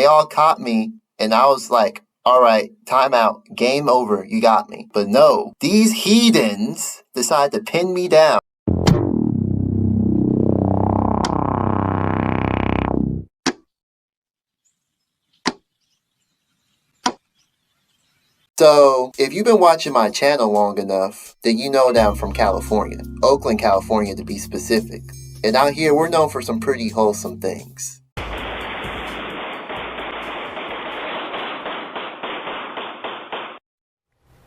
They all caught me, and I was like, all right, time out, game over, you got me. But no, these heathens decide to pin me down. So, if you've been watching my channel long enough, then you know that I'm from California. Oakland, California to be specific. And out here, we're known for some pretty wholesome things.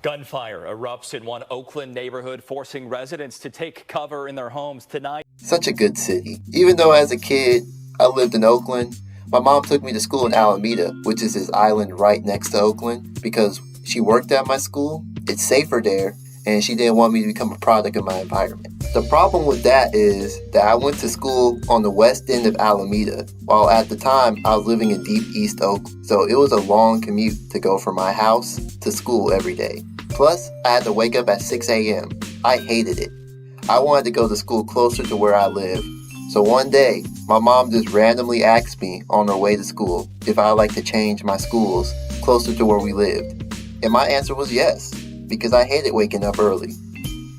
Gunfire erupts in one Oakland neighborhood, forcing residents to take cover in their homes tonight. Such a good city. Even though as a kid, I lived in Oakland, my mom took me to school in Alameda, which is this island right next to Oakland, because she worked at my school. It's safer there, and she didn't want me to become a product of my environment. The problem with that is that I went to school on the west end of Alameda, while at the time I was living in deep East Oakland. So it was a long commute to go from my house to school every day. Plus, I had to wake up at 6 a.m. I hated it. I wanted to go to school closer to where I live. So one day, my mom just randomly asked me on her way to school if I'd like to change my schools closer to where we lived. And my answer was yes, because I hated waking up early.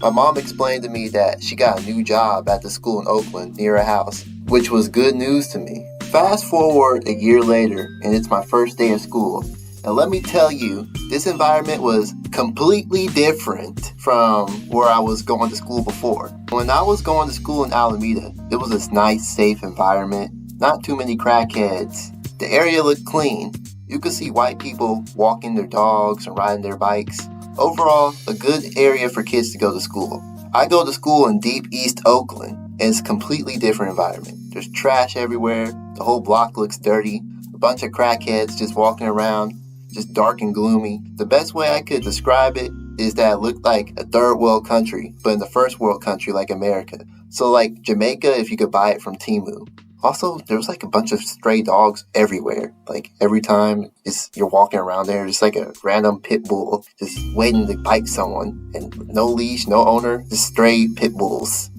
My mom explained to me that she got a new job at the school in Oakland near her house, which was good news to me. Fast forward a year later, and it's my first day of school. And let me tell you, this environment was completely different from where I was going to school before. When I was going to school in Alameda, it was this nice, safe environment. Not too many crackheads. The area looked clean. You could see white people walking their dogs and riding their bikes. Overall, a good area for kids to go to school. I go to school in deep East Oakland, and it's a completely different environment. There's trash everywhere. The whole block looks dirty. A bunch of crackheads just walking around, just dark and gloomy. The best way I could describe it is that it looked like a third world country, but in the first world country like America. So like Jamaica if you could buy it from Temu. Also, there was like a bunch of stray dogs everywhere. Like every time you're walking around there, just like a random pit bull just waiting to bite someone. And no leash, no owner, just stray pit bulls.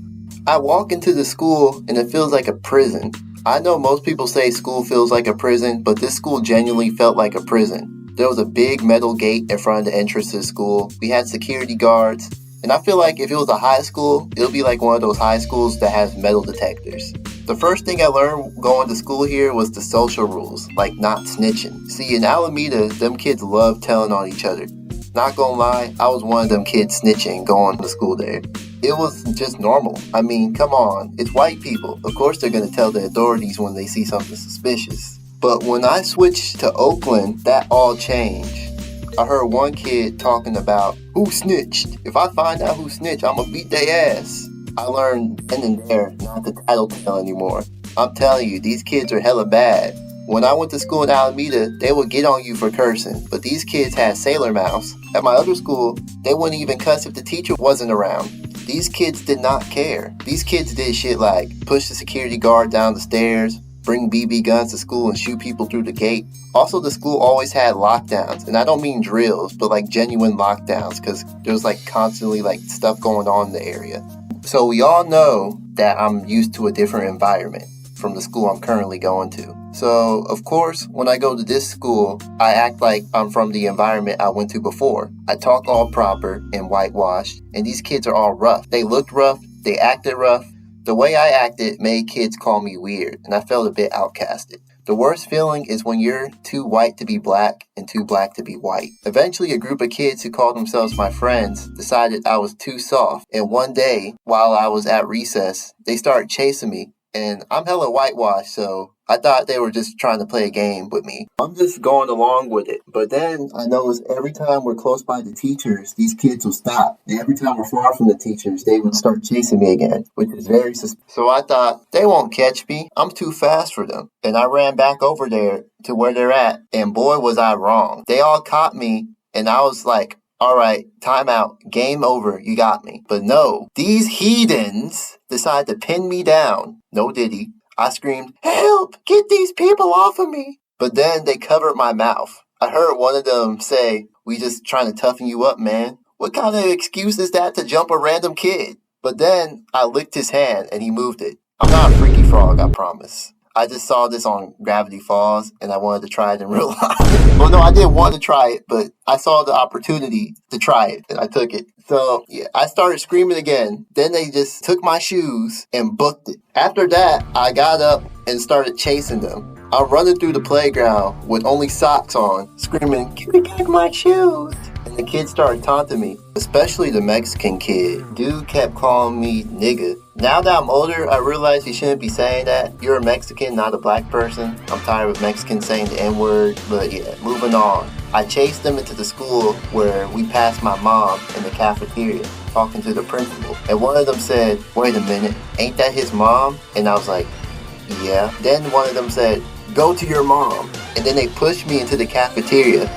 I walk into the school and it feels like a prison. I know most people say school feels like a prison, but this school genuinely felt like a prison. There was a big metal gate in front of the entrance to the school. We had security guards. And I feel like if it was a high school, it would be like one of those high schools that has metal detectors. The first thing I learned going to school here was the social rules, like not snitching. See, in Alameda, them kids love telling on each other. Not gonna lie, I was one of them kids snitching going to school there. It was just normal. I mean, come on, it's white people. Of course they're gonna tell the authorities when they see something suspicious. But when I switched to Oakland, that all changed. I heard one kid talking about who snitched. If I find out who snitched, I'ma beat their ass. I learned then and there not to tattletale anymore. I'm telling you, these kids are hella bad. When I went to school in Alameda, they would get on you for cursing, but these kids had sailor mouths. At my other school, they wouldn't even cuss if the teacher wasn't around. These kids did not care. These kids did shit like push the security guard down the stairs, bring BB guns to school and shoot people through the gate. Also, the school always had lockdowns, and I don't mean drills, but like genuine lockdowns, because there was like constantly like stuff going on in the area. So we all know that I'm used to a different environment from the school I'm currently going to. So, of course, when I go to this school, I act like I'm from the environment I went to before. I talk all proper and whitewashed, and these kids are all rough. They looked rough, they acted rough. The way I acted made kids call me weird, and I felt a bit outcasted. The worst feeling is when you're too white to be black and too black to be white. Eventually, a group of kids who called themselves my friends decided I was too soft. And one day, while I was at recess, they started chasing me. And I'm hella whitewashed, so I thought they were just trying to play a game with me. I'm just going along with it. But then I noticed every time we're close by the teachers, these kids will stop. And every time we're far from the teachers, they would start chasing me again, which is very suspicious. So I thought, they won't catch me. I'm too fast for them. And I ran back over there to where they're at. And boy, was I wrong. They all caught me, and I was like, all right, time out, game over, you got me. But no, these heathens decide to pin me down. No diddy. I screamed, help, get these people off of me. But then they covered my mouth. I heard one of them say, we just trying to toughen you up, man. What kind of excuse is that to jump a random kid? But then I licked his hand and he moved it. I'm not a freaky frog, I promise. I just saw this on Gravity Falls and I wanted to try it in real life. Well, no, I didn't want to try it, but I saw the opportunity to try it and I took it. So, yeah, I started screaming again. Then they just took my shoes and booked it. After that, I got up and started chasing them. I'm running through the playground with only socks on, screaming, "Give me back my shoes!" And the kids started taunting me, especially the Mexican kid. Dude kept calling me nigga. Now that I'm older, I realize you shouldn't be saying that. You're a Mexican, not a black person. I'm tired of Mexicans saying the N-word, but yeah, moving on. I chased them into the school where we passed my mom in the cafeteria, talking to the principal. And one of them said, "Wait a minute, ain't that his mom?" And I was like, "Yeah." Then one of them said, "Go to your mom." And then they pushed me into the cafeteria.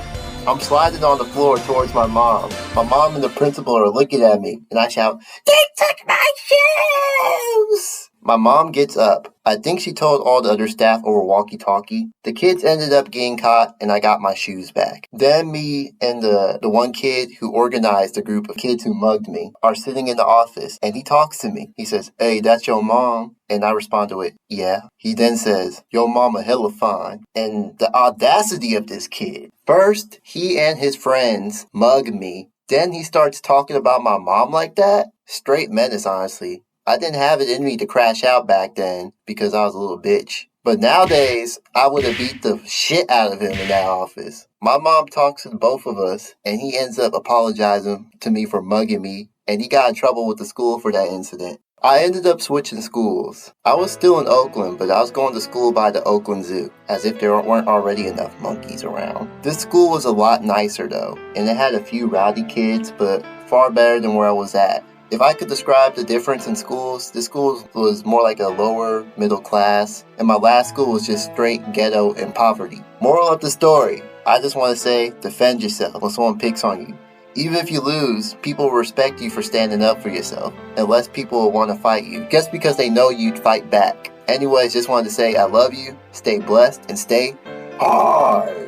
I'm sliding on the floor towards my mom. My mom and the principal are looking at me, and I shout, "They took my shoes!" My mom gets up. I think she told all the other staff over walkie-talkie. The kids ended up getting caught, and I got my shoes back. Then me and the one kid who organized the group of kids who mugged me are sitting in the office, and he talks to me. He says, "Hey, that's your mom?" And I respond to it, "Yeah." He then says, "Your mama hella fine." And the audacity of this kid. First, he and his friends mug me. Then he starts talking about my mom like that. Straight menace, honestly. I didn't have it in me to crash out back then because I was a little bitch. But nowadays, I would have beat the shit out of him in that office. My mom talks to both of us, and he ends up apologizing to me for mugging me, and he got in trouble with the school for that incident. I ended up switching schools. I was still in Oakland, but I was going to school by the Oakland Zoo, as if there weren't already enough monkeys around. This school was a lot nicer though, and it had a few rowdy kids, but far better than where I was at. If I could describe the difference in schools, this school was more like a lower middle class, and my last school was just straight ghetto and poverty. Moral of the story, I just want to say, defend yourself when someone picks on you. Even if you lose, people will respect you for standing up for yourself, and less people will want to fight you, just because they know you'd fight back. Anyways, just wanted to say I love you, stay blessed, and stay hard.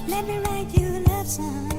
Let me write you a love song.